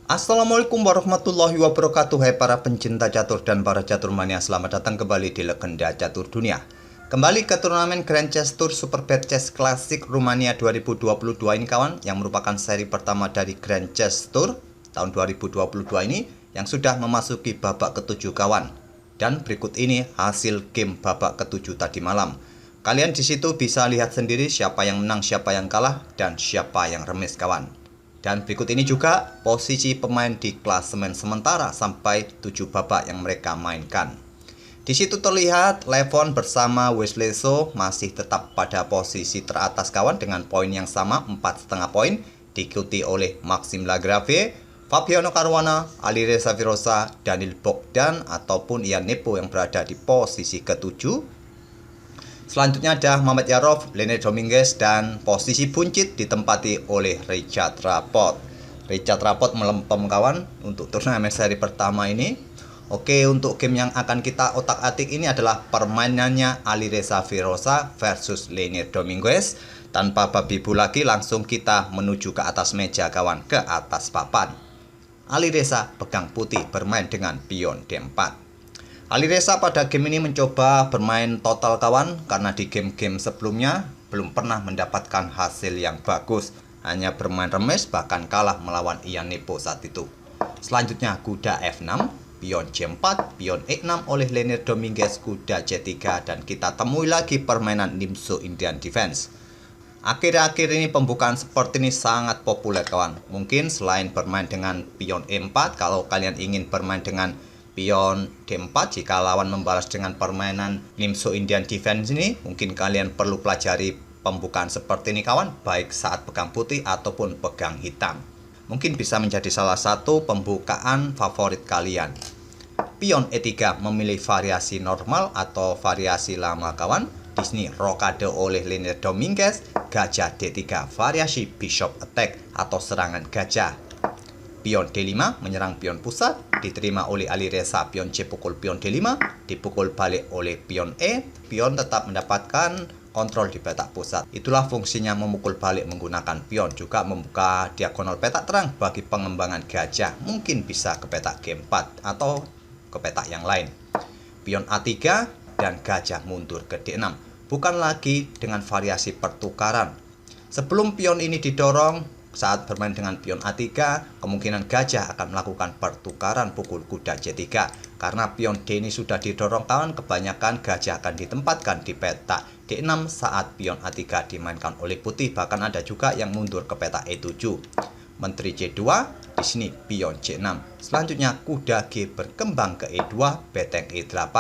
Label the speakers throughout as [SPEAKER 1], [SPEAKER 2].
[SPEAKER 1] Assalamualaikum warahmatullahi wabarakatuh. Hai para pencinta catur dan para catur mania, selamat datang kembali di Legenda Catur Dunia. Kembali ke turnamen Grand Chess Tour Super Bad Chess Classic Rumania 2022 ini kawan, yang merupakan seri pertama dari Grand Chess Tour tahun 2022 ini yang sudah memasuki babak ketujuh kawan. Dan berikut ini hasil game babak ketujuh tadi malam. Kalian di situ bisa lihat sendiri siapa yang menang, siapa yang kalah, dan siapa yang remis kawan. Dan berikut ini juga posisi pemain di klasemen sementara sampai 7 babak yang mereka mainkan. Di situ terlihat Levon bersama Wesley So masih tetap pada posisi teratas kawan dengan poin yang sama 4,5 poin, diikuti oleh Maxime Lagrave, Fabiano Caruana, Alireza Firoza, Daniil Bogdan ataupun Ian Nepo yang berada di posisi ke-7. Selanjutnya ada Mamet Yarov, Leonid Dominguez, dan posisi buncit ditempati oleh Richard Rapport. Richard Rapport melempem kawan untuk turnamen seri pertama ini. Oke, untuk game yang akan kita otak-atik ini adalah permainannya Alireza Firoza versus Leonid Dominguez. Tanpa babi bu lagi, langsung kita menuju ke atas meja kawan, ke atas papan. Alireza pegang putih bermain dengan pion D4. Alireza pada game ini mencoba bermain total kawan, karena di game-game sebelumnya belum pernah mendapatkan hasil yang bagus, hanya bermain remis bahkan kalah melawan Ian Nepo saat itu. Selanjutnya kuda F6, pion C4, pion E6 oleh Leonid Dominguez, kuda C3, dan kita temui lagi permainan Nimzo Indian Defense. Akhir-akhir ini pembukaan seperti ini sangat populer kawan. Mungkin selain bermain dengan pion E4, kalau kalian ingin bermain dengan pion D4, jika lawan membalas dengan permainan Nimzo Indian Defense ini, mungkin kalian perlu pelajari pembukaan seperti ini kawan, baik saat pegang putih ataupun pegang hitam. Mungkin bisa menjadi salah satu pembukaan favorit kalian. Pion E3 memilih variasi normal atau variasi lama kawan. Di sini rokade oleh Leonid Dominguez, gajah D3, variasi bishop attack atau serangan gajah. Pion D5 menyerang pion pusat, diterima oleh Alireza, pion C pukul pion D5, dipukul balik oleh pion E, pion tetap mendapatkan kontrol di petak pusat. Itulah fungsinya memukul balik menggunakan pion, juga membuka diagonal petak terang bagi pengembangan gajah, mungkin bisa ke petak G4 atau ke petak yang lain. Pion A3 dan gajah mundur ke D6, bukan lagi dengan variasi pertukaran. Sebelum pion ini didorong, saat bermain dengan pion A3, kemungkinan gajah akan melakukan pertukaran pukul kuda C3. Karena pion D ini sudah didorong kawan, kebanyakan gajah akan ditempatkan di petak D6 saat pion A3 dimainkan oleh putih. Bahkan ada juga yang mundur ke petak E7. Menteri C2, di sini pion C6. Selanjutnya kuda G berkembang ke E2, beteng E8.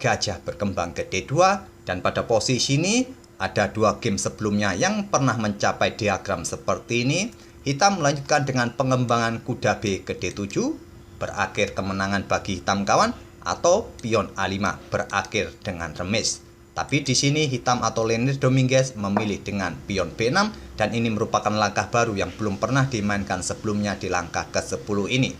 [SPEAKER 1] Gajah berkembang ke D2, dan pada posisi ini ada dua game sebelumnya yang pernah mencapai diagram seperti ini. Hitam melanjutkan dengan pengembangan kuda B ke D7, berakhir kemenangan bagi hitam kawan, atau pion A5 berakhir dengan remis. Tapi di sini hitam atau Leonid Dominguez memilih dengan pion B6, dan ini merupakan langkah baru yang belum pernah dimainkan sebelumnya di langkah ke-10 ini.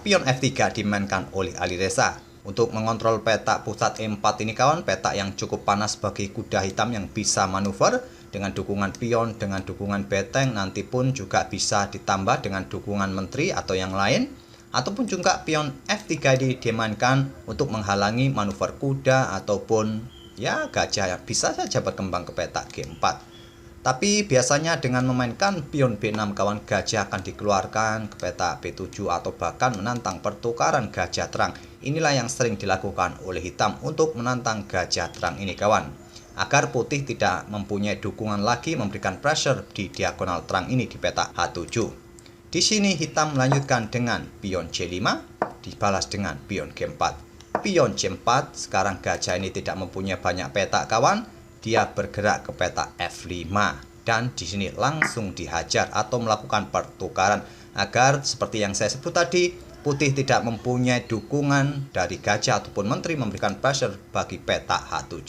[SPEAKER 1] Pion F3 dimainkan oleh Alireza. Untuk mengontrol petak pusat E4 ini kawan, petak yang cukup panas bagi kuda hitam yang bisa manuver dengan dukungan pion, dengan dukungan beteng, nanti pun juga bisa ditambah dengan dukungan menteri atau yang lain. Ataupun juga pion F3 dimainkan untuk menghalangi manuver kuda ataupun ya gajah yang bisa saja berkembang ke petak G4. Tapi biasanya dengan memainkan pion B6 kawan, gajah akan dikeluarkan ke petak B7 atau bahkan menantang pertukaran gajah terang. Inilah yang sering dilakukan oleh hitam untuk menantang gajah terang ini kawan, agar putih tidak mempunyai dukungan lagi memberikan pressure di diagonal terang ini di petak H7. Di sini hitam melanjutkan dengan pion C5 dibalas dengan pion G4. Pion C4, sekarang gajah ini tidak mempunyai banyak petak kawan. Dia bergerak ke petak F5, dan di sini langsung dihajar atau melakukan pertukaran agar seperti yang saya sebut tadi, putih tidak mempunyai dukungan dari gajah ataupun menteri memberikan pressure bagi petak H7.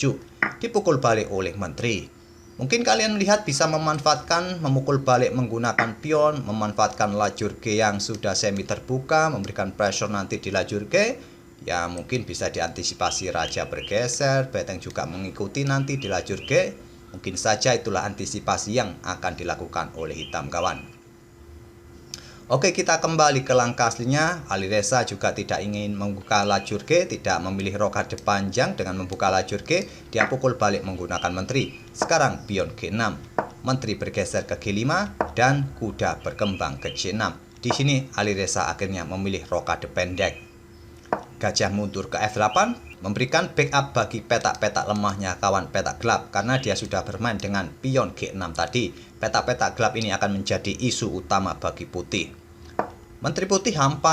[SPEAKER 1] Dipukul balik oleh menteri. Mungkin kalian melihat bisa memanfaatkan memukul balik menggunakan pion, memanfaatkan lajur G yang sudah semi terbuka, memberikan pressure nanti di lajur G. Ya mungkin bisa diantisipasi raja bergeser, beteng juga mengikuti nanti di lajur G. Mungkin saja itulah antisipasi yang akan dilakukan oleh hitam kawan. Oke, kita kembali ke langkah aslinya. Alireza juga tidak ingin membuka lajur G, tidak memilih rokade panjang dengan membuka lajur G. Dia pukul balik menggunakan menteri. Sekarang pion G6. Menteri bergeser ke G5 dan kuda berkembang ke C6. Di sini Alireza akhirnya memilih rokade pendek. Gajah mundur ke F8, memberikan backup bagi petak-petak lemahnya kawan petak gelap karena dia sudah bermain dengan pion G6 tadi. Petak-petak gelap ini akan menjadi isu utama bagi putih. Menteri putih H4,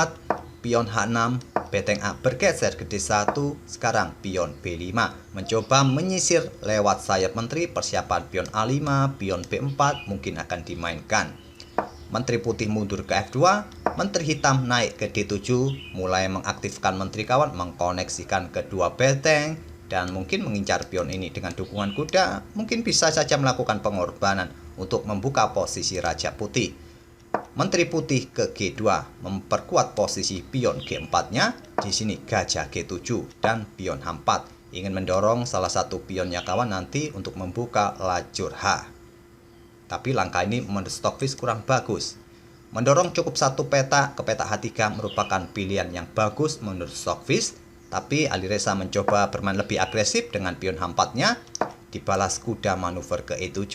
[SPEAKER 1] pion H6, beteng A bergeser ke D1, sekarang pion B5. Mencoba menyisir lewat sayap menteri, persiapan pion A5, pion B4 mungkin akan dimainkan. Menteri putih mundur ke F2, menteri hitam naik ke D7, mulai mengaktifkan menteri kawan, mengkoneksikan kedua beteng, dan mungkin mengincar pion ini dengan dukungan kuda, mungkin bisa saja melakukan pengorbanan untuk membuka posisi Raja Putih. Menteri putih ke G2 memperkuat posisi pion G4-nya. Di sini gajah G7 dan pion H4 ingin mendorong salah satu pionnya kawan nanti untuk membuka lajur H. Tapi langkah ini menurut Stockfish kurang bagus. Mendorong cukup satu petak ke petak H3 merupakan pilihan yang bagus menurut Stockfish. Tapi Alireza mencoba bermain lebih agresif dengan pion H4-nya. Dibalas kuda manuver ke E7.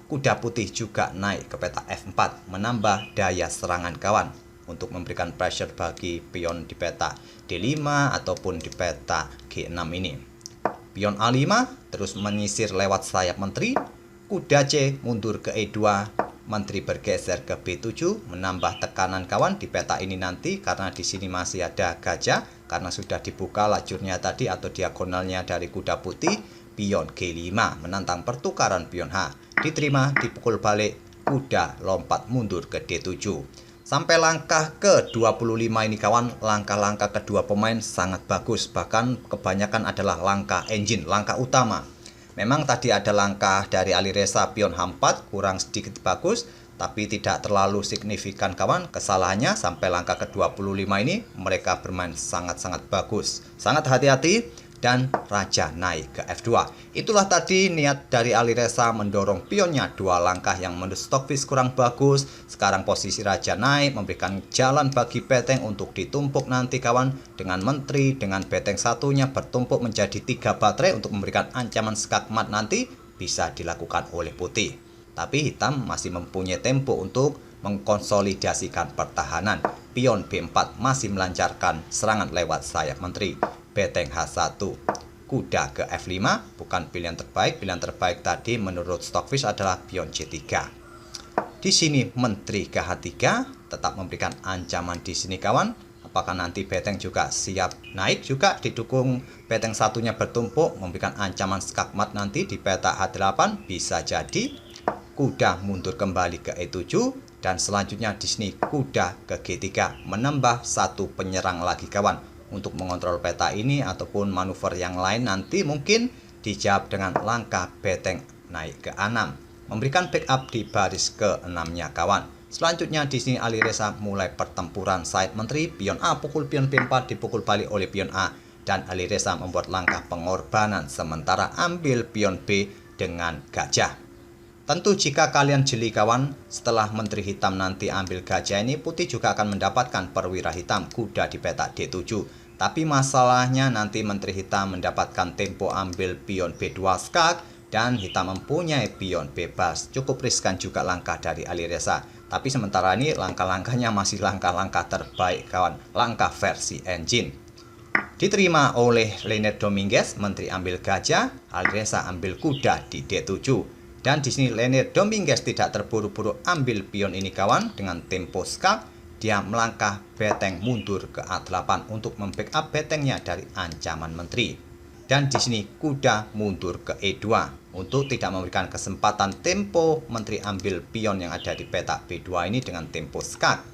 [SPEAKER 1] Kuda putih juga naik ke petak F4, menambah daya serangan kawan untuk memberikan pressure bagi pion di petak D5 ataupun di petak G6 ini. Pion A5 terus menyisir lewat sayap menteri. Kuda C mundur ke E2, menteri bergeser ke B7, menambah tekanan kawan di petak ini nanti karena di sini masih ada gajah karena sudah dibuka lajurnya tadi atau diagonalnya dari kuda putih. Pion G5 menantang pertukaran pion H. Diterima, dipukul balik, kuda lompat mundur ke D7. Sampai langkah ke-25 ini kawan, langkah-langkah kedua pemain sangat bagus. Bahkan kebanyakan adalah langkah engine, langkah utama. Memang tadi ada langkah dari Alireza pion H4 kurang sedikit bagus, tapi tidak terlalu signifikan kawan. Kesalahannya sampai langkah ke-25 ini mereka bermain sangat-sangat bagus. Sangat hati-hati. Dan raja naik ke F2. Itulah tadi niat dari Alireza mendorong pionnya dua langkah yang menurut Stockfish kurang bagus. Sekarang posisi raja naik memberikan jalan bagi beteng untuk ditumpuk nanti kawan. Dengan menteri, dengan beteng satunya bertumpuk menjadi 3 baterai untuk memberikan ancaman skakmat nanti bisa dilakukan oleh putih. Tapi hitam masih mempunyai tempo untuk mengkonsolidasikan pertahanan. Pion B4 masih melancarkan serangan lewat sayap menteri. Beteng H1, kuda ke F5 bukan pilihan terbaik. Pilihan terbaik tadi menurut Stockfish adalah pion C3. Di sini menteri ke H3 tetap memberikan ancaman di sini kawan. Apakah nanti beteng juga siap naik juga didukung beteng satunya bertumpuk memberikan ancaman skakmat nanti di peta H8 bisa jadi. Kuda mundur kembali ke E7 dan selanjutnya di sini kuda ke G3 menambah satu penyerang lagi kawan. Untuk mengontrol peta ini ataupun manuver yang lain nanti mungkin dijawab dengan langkah beteng naik ke A6, memberikan backup di baris ke-6-nya kawan. Selanjutnya di sini Alireza mulai pertempuran side menteri, pion A pukul pion B4 dipukul balik oleh pion A dan Alireza membuat langkah pengorbanan sementara ambil pion B dengan gajah. Tentu jika kalian jeli kawan, setelah menteri hitam nanti ambil gajah ini, putih juga akan mendapatkan perwira hitam kuda di petak D7. Tapi masalahnya nanti menteri hitam mendapatkan tempo ambil pion B2 skak dan hitam mempunyai pion bebas. Cukup riskan juga langkah dari Alireza. Tapi sementara ini langkah-langkahnya masih langkah-langkah terbaik kawan, langkah versi engine. Diterima oleh Leonard Dominguez, menteri ambil gajah, Alireza ambil kuda di D7. Dan di sini Leonard Dominguez tidak terburu-buru ambil pion ini kawan dengan tempo skak. Dia melangkah beteng mundur ke A8 untuk membackup betengnya dari ancaman menteri. Dan di sini kuda mundur ke E2 untuk tidak memberikan kesempatan tempo menteri ambil pion yang ada di petak B2 ini dengan tempo skak.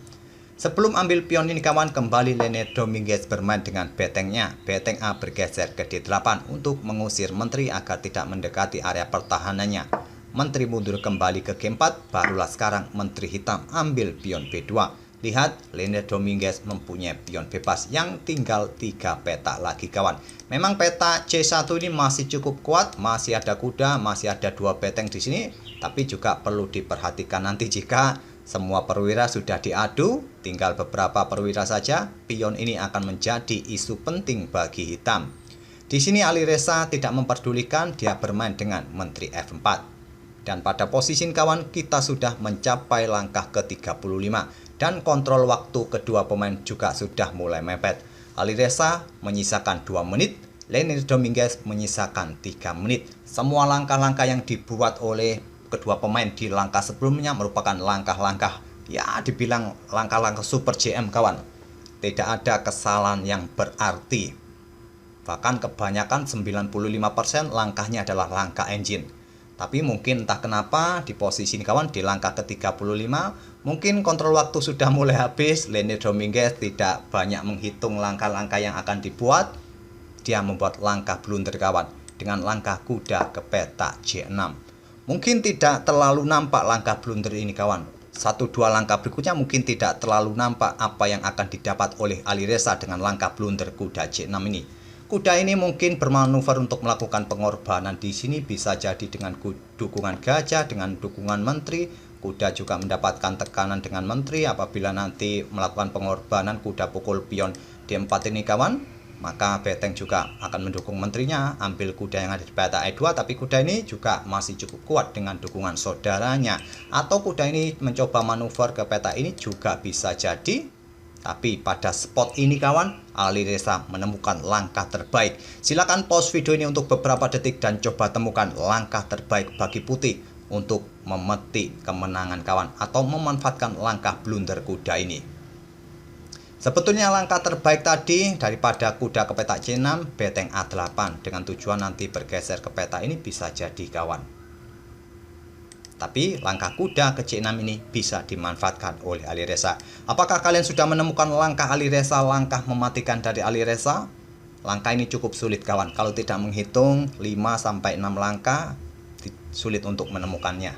[SPEAKER 1] Sebelum ambil pion ini kawan, kembali Leonard Dominguez bermain dengan betengnya. Beteng A bergeser ke D8 untuk mengusir menteri agar tidak mendekati area pertahanannya. Menteri mundur kembali ke G4, barulah sekarang menteri hitam ambil pion B2. Lihat, Leonard Dominguez mempunyai pion bebas yang tinggal 3 petak lagi kawan. Memang peta C1 ini masih cukup kuat, masih ada kuda, masih ada 2 beteng di sini. Tapi juga perlu diperhatikan nanti jika Semua perwira sudah diadu, tinggal beberapa perwira saja. Pion ini akan menjadi isu penting bagi hitam. Di sini Ali Reza tidak memperdulikan, dia bermain dengan Menteri F4. Dan pada posisi kawan kita sudah mencapai langkah ke-35 dan kontrol waktu kedua pemain juga sudah mulai mepet. Ali Reza menyisakan 2 menit, Leni Dominguez menyisakan 3 menit. Semua langkah-langkah yang dibuat oleh kedua pemain di langkah sebelumnya merupakan langkah-langkah, ya dibilang langkah-langkah super JM kawan. Tidak ada kesalahan yang berarti. Bahkan kebanyakan 95% langkahnya adalah langkah engine. Tapi mungkin entah kenapa di posisi ini kawan di langkah ke-35 mungkin kontrol waktu sudah mulai habis. Leni Dominguez tidak banyak menghitung langkah-langkah yang akan dibuat. Dia membuat langkah blunder kawan dengan langkah kuda ke petak J6. Mungkin tidak terlalu nampak langkah blunder ini kawan. 1-2 langkah berikutnya mungkin tidak terlalu nampak apa yang akan didapat oleh Ali Reza dengan langkah blunder kuda J6 ini. Kuda ini mungkin bermanuver untuk melakukan pengorbanan. Di sini bisa jadi dengan dukungan gajah, dengan dukungan menteri. Kuda juga mendapatkan tekanan dengan menteri. Apabila nanti melakukan pengorbanan kuda pukul pion D4 ini kawan, maka Beteng juga akan mendukung menterinya ambil kuda yang ada di petak E2, tapi kuda ini juga masih cukup kuat dengan dukungan saudaranya. Atau kuda ini mencoba manuver ke petak ini juga bisa jadi. Tapi pada spot ini kawan, Ali Reza menemukan langkah terbaik. Silakan pause video ini untuk beberapa detik dan coba temukan langkah terbaik bagi putih untuk memetik kemenangan kawan, atau memanfaatkan langkah blunder kuda ini. Sebetulnya langkah terbaik tadi daripada kuda ke petak C6, Beteng A8 dengan tujuan nanti bergeser ke petak ini bisa jadi kawan. Tapi langkah kuda ke C6 ini bisa dimanfaatkan oleh Ali Reza. Apakah kalian sudah menemukan langkah Ali Reza, langkah mematikan dari Ali Reza? Langkah ini cukup sulit kawan. Kalau tidak menghitung 5-6 langkah, sulit untuk menemukannya.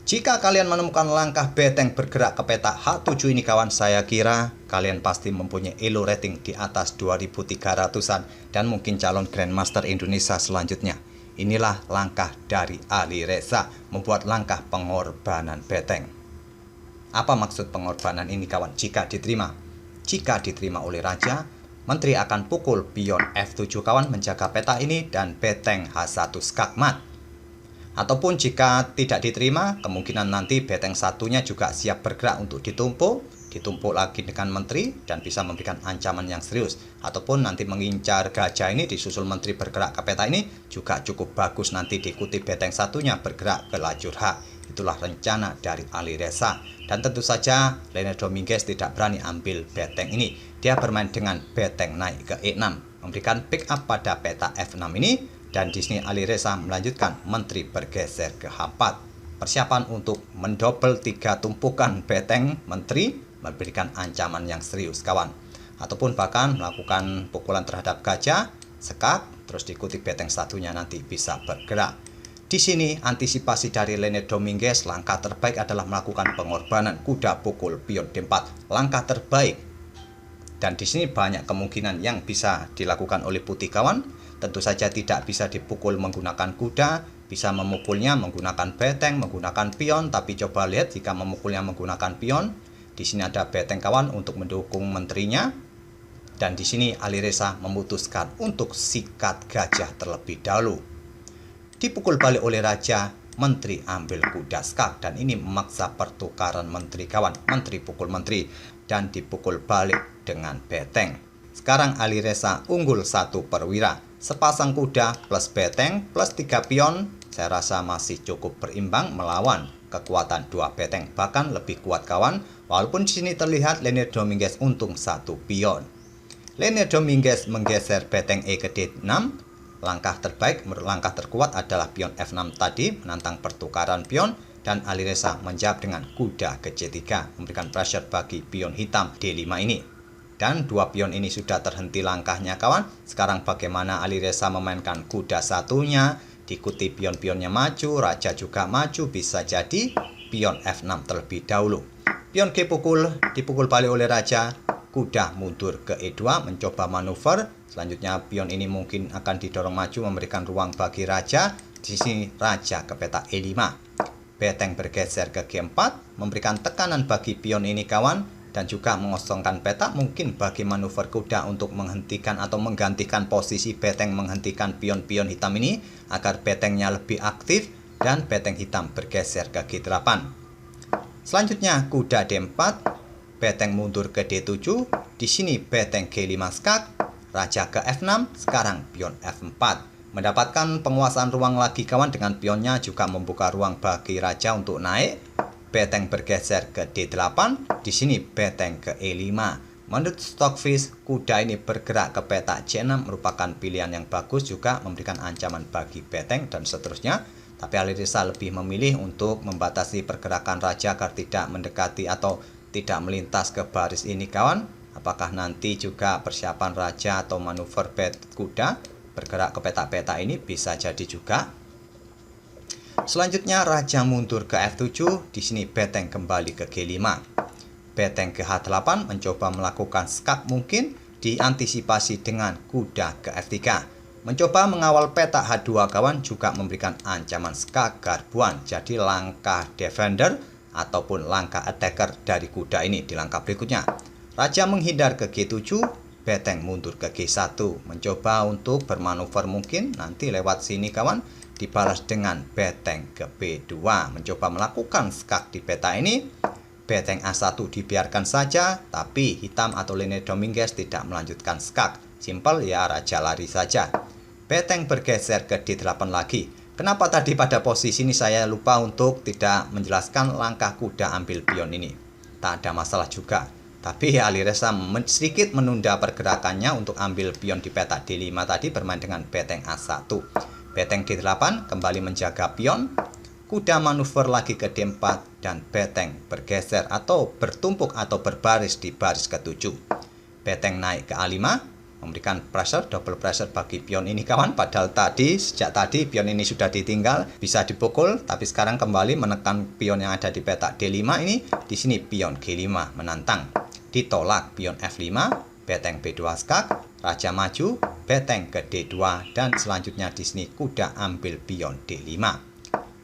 [SPEAKER 1] Jika kalian menemukan langkah Beteng bergerak ke petak H7 ini kawan, saya kira kalian pasti mempunyai elo rating di atas 2300-an dan mungkin calon Grandmaster Indonesia selanjutnya. Inilah langkah dari Ali Reza, membuat langkah pengorbanan Beteng. Apa maksud pengorbanan ini kawan? Jika diterima oleh Raja, Menteri akan pukul pion F7 kawan menjaga petak ini dan Beteng H1 skakmat. Ataupun jika tidak diterima, kemungkinan nanti Beteng satunya juga siap bergerak untuk ditumpuk lagi dengan menteri dan bisa memberikan ancaman yang serius. Ataupun nanti mengincar gajah ini disusul menteri bergerak ke peta ini juga cukup bagus, nanti diikuti Beteng satunya bergerak ke lajur H. Itulah rencana dari Ali Reza. Dan tentu saja Leni Dominguez tidak berani ambil Beteng ini. Dia bermain dengan Beteng naik ke E6, memberikan pick up pada peta F6 ini. Dan di sini Ali Reza melanjutkan menteri bergeser ke H4. Persiapan untuk mendobel 3 tumpukan Beteng menteri, memberikan ancaman yang serius kawan. Ataupun bahkan melakukan pukulan terhadap gajah, sekak, terus diikuti Beteng satunya nanti bisa bergerak. Di sini antisipasi dari Leni Dominguez, langkah terbaik adalah melakukan pengorbanan kuda pukul pion D4. Langkah terbaik. Dan di sini banyak kemungkinan yang bisa dilakukan oleh putih kawan. Tentu saja tidak bisa dipukul menggunakan kuda, bisa memukulnya menggunakan Beteng, menggunakan pion. Tapi coba lihat jika memukulnya menggunakan pion, di sini ada Beteng kawan untuk mendukung menterinya. Dan di sini Ali Reza memutuskan untuk sikat gajah terlebih dahulu. Dipukul balik oleh Raja, menteri ambil kuda skak, dan ini memaksa pertukaran menteri kawan. Menteri pukul menteri dan dipukul balik dengan Beteng. Sekarang Ali Reza unggul 1 perwira. Sepasang kuda plus Beteng plus 3 pion, saya rasa masih cukup berimbang melawan kekuatan 2 Beteng, bahkan lebih kuat kawan. Walaupun di sini terlihat Leni Dominguez untung 1 pion. Leni Dominguez menggeser Beteng E ke D6. Langkah terbaik, langkah terkuat adalah pion F6 tadi, menantang pertukaran pion. Dan Ali Reza menjawab dengan kuda ke C3, memberikan pressure bagi pion hitam D5 ini. Dan 2 pion ini sudah terhenti langkahnya kawan. Sekarang bagaimana Ali Reza memainkan kuda satunya, diikuti pion-pionnya maju, Raja juga maju, bisa jadi pion F6 terlebih dahulu. Pion G dipukul balik oleh Raja, kuda mundur ke E2 mencoba manuver. Selanjutnya pion ini mungkin akan didorong maju memberikan ruang bagi Raja. Di sini Raja ke peta E5. beteng bergeser ke G4, memberikan tekanan bagi pion ini kawan, dan juga mengosongkan peta mungkin bagi manuver kuda untuk menghentikan atau menggantikan posisi beteng menghentikan pion-pion hitam ini agar betengnya lebih aktif dan beteng hitam bergeser ke G8. Selanjutnya kuda D4, beteng mundur ke D7, di sini beteng G5 skak, raja ke F6, sekarang pion F4. Mendapatkan penguasaan ruang lagi kawan, dengan pionnya juga membuka ruang bagi raja untuk naik. Beteng bergeser ke D8, di sini beteng ke E5. Menurut Stockfish, kuda ini bergerak ke peta C6 merupakan pilihan yang bagus, juga memberikan ancaman bagi beteng dan seterusnya. Tapi Alireza lebih memilih untuk membatasi pergerakan raja agar tidak mendekati atau tidak melintas ke baris ini kawan. Apakah nanti juga persiapan raja atau manuver kuda bergerak ke peta-peta ini? Bisa jadi juga. Selanjutnya raja mundur ke F7, di sini beteng kembali ke G5. Beteng ke H8 mencoba melakukan skak, mungkin diantisipasi dengan kuda ke F3. Mencoba mengawal peta H2 kawan, juga memberikan ancaman skak garbuan. Jadi langkah defender ataupun langkah attacker dari kuda ini di langkah berikutnya. Raja menghindar ke G7, beteng mundur ke G1, mencoba untuk bermanuver mungkin nanti lewat sini kawan, dibalas dengan beteng ke B2, mencoba melakukan skak di peta ini. Beteng A1 dibiarkan saja, tapi hitam atau Lene Dominguez tidak melanjutkan skak. Simpel ya, raja lari saja. Beteng bergeser ke D8 lagi. Kenapa tadi pada posisi ini saya lupa untuk tidak menjelaskan langkah kuda ambil pion ini? Tak ada masalah juga. Tapi Alireza sedikit menunda pergerakannya untuk ambil pion di peta D5 tadi, bermain dengan beteng A1. Beteng D8 kembali menjaga pion. Kuda manuver lagi ke D4 dan beteng bergeser atau bertumpuk atau berbaris di baris ke-7. Beteng naik ke A5, memberikan pressure, double pressure bagi pion ini kawan. Padahal sejak tadi pion ini sudah ditinggal, bisa dipukul, tapi sekarang kembali menekan pion yang ada di peta D5 ini. Di sini pion G5 menantang. Ditolak pion F5, beteng B2 skak, raja maju, beteng ke D2, dan selanjutnya di sini kuda ambil pion D5.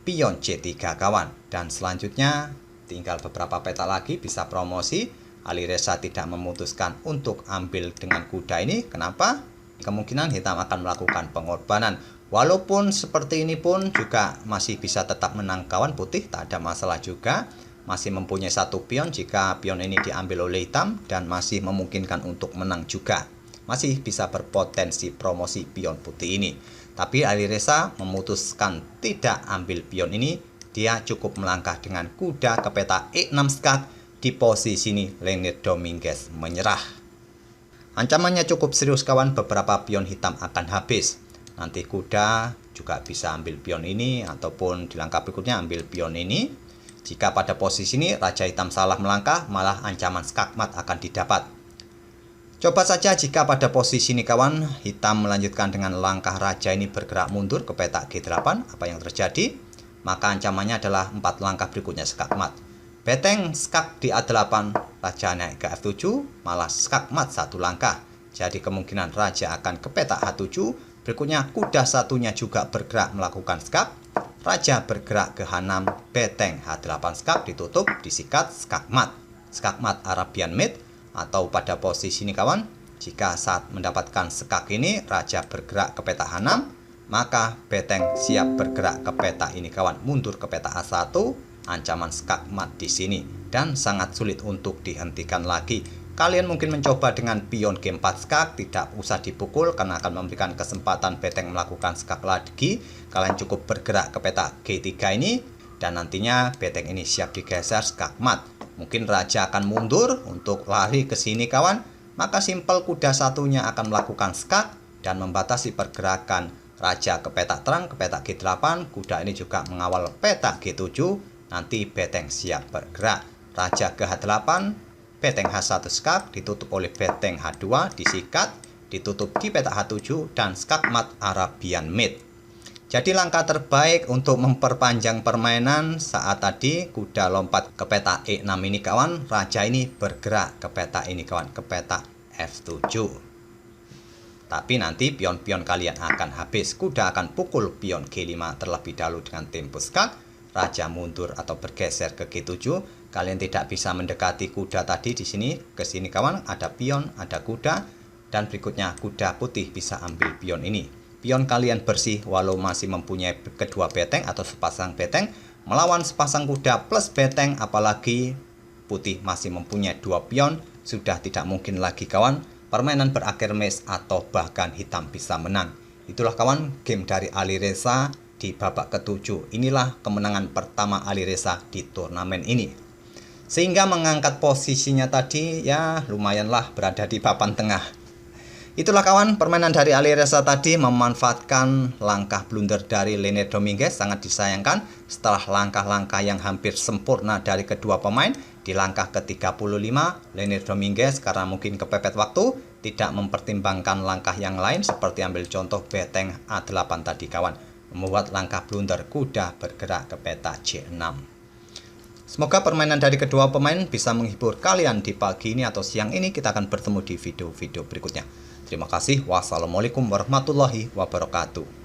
[SPEAKER 1] Pion C3 kawan, dan selanjutnya tinggal beberapa peta lagi bisa promosi. Alireza tidak memutuskan untuk ambil dengan kuda ini. Kenapa? Kemungkinan hitam akan melakukan pengorbanan. Walaupun seperti ini pun juga masih bisa tetap menang kawan, putih tak ada masalah juga. Masih mempunyai satu pion jika pion ini diambil oleh hitam, dan masih memungkinkan untuk menang juga. Masih bisa berpotensi promosi pion putih ini. Tapi Alireza memutuskan tidak ambil pion ini. Dia cukup melangkah dengan kuda ke peta E6 skak. Di posisi ini Lene Dominguez menyerah. Ancamannya cukup serius kawan, beberapa pion hitam akan habis. Nanti kuda juga bisa ambil pion ini, ataupun di langkah berikutnya ambil pion ini. Jika pada posisi ini raja hitam salah melangkah, malah ancaman skakmat akan didapat. Coba saja jika pada posisi ini kawan, hitam melanjutkan dengan langkah raja ini bergerak mundur ke peta G8, apa yang terjadi? Maka ancamannya adalah 4 langkah berikutnya skakmat. Beteng skak di A8, raja naik ke F7, malah skakmat 1 langkah. Jadi kemungkinan raja akan ke peta H7, berikutnya kuda satunya juga bergerak melakukan skak. Raja bergerak ke H6, beteng H8 skak ditutup, disikat, skakmat. Skakmat Arabian Mid, atau pada posisi ini kawan, jika saat mendapatkan skak ini raja bergerak ke peta H6, maka beteng siap bergerak ke peta ini kawan, mundur ke peta A1, ancaman skakmat di sini, dan sangat sulit untuk dihentikan lagi. Kalian mungkin mencoba dengan pion G4 skak, tidak usah dipukul karena akan memberikan kesempatan beteng melakukan skak lagi. Kalian cukup bergerak ke peta G3 ini, dan nantinya beteng ini siap digeser skakmat. Mungkin raja akan mundur untuk lari ke sini kawan, maka simpel kuda satunya akan melakukan skak dan membatasi pergerakan raja ke peta terang, ke peta G8. Kuda ini juga mengawal peta G7, nanti beteng siap bergerak. Raja ke H8, beteng H1 skak ditutup oleh beteng H2, disikat, ditutup di peta H7, dan skakmat Arabian Mid. Jadi langkah terbaik untuk memperpanjang permainan saat tadi kuda lompat ke peta E6 ini kawan, raja ini bergerak ke peta ini kawan, ke peta F7. Tapi nanti pion-pion kalian akan habis. Kuda akan pukul pion G5 terlebih dahulu dengan tempo skak. raja mundur atau bergeser ke G7. Kalian tidak bisa mendekati kuda tadi di sini. Ke sini kawan, ada pion, ada kuda, dan berikutnya kuda putih bisa ambil pion ini. Pion kalian bersih walau masih mempunyai kedua beteng atau sepasang beteng. Melawan sepasang kuda plus beteng, apalagi putih masih mempunyai dua pion, sudah tidak mungkin lagi kawan. Permainan berakhir match atau bahkan hitam bisa menang. Itulah kawan game dari Alireza di babak ke-7. Inilah kemenangan pertama Alireza di turnamen ini. Sehingga mengangkat posisinya tadi ya lumayanlah berada di papan tengah. Itulah kawan permainan dari Alireza tadi, memanfaatkan langkah blunder dari Lene Dominguez. Sangat disayangkan setelah langkah-langkah yang hampir sempurna dari kedua pemain. Di langkah ke-35 Lene Dominguez karena mungkin kepepet waktu tidak mempertimbangkan langkah yang lain seperti ambil contoh beteng A8 tadi kawan, membuat langkah blunder kuda bergerak ke peta C6. Semoga permainan dari kedua pemain bisa menghibur kalian di pagi ini atau siang ini. Kita akan bertemu di video-video berikutnya. Terima kasih. Wassalamualaikum warahmatullahi wabarakatuh.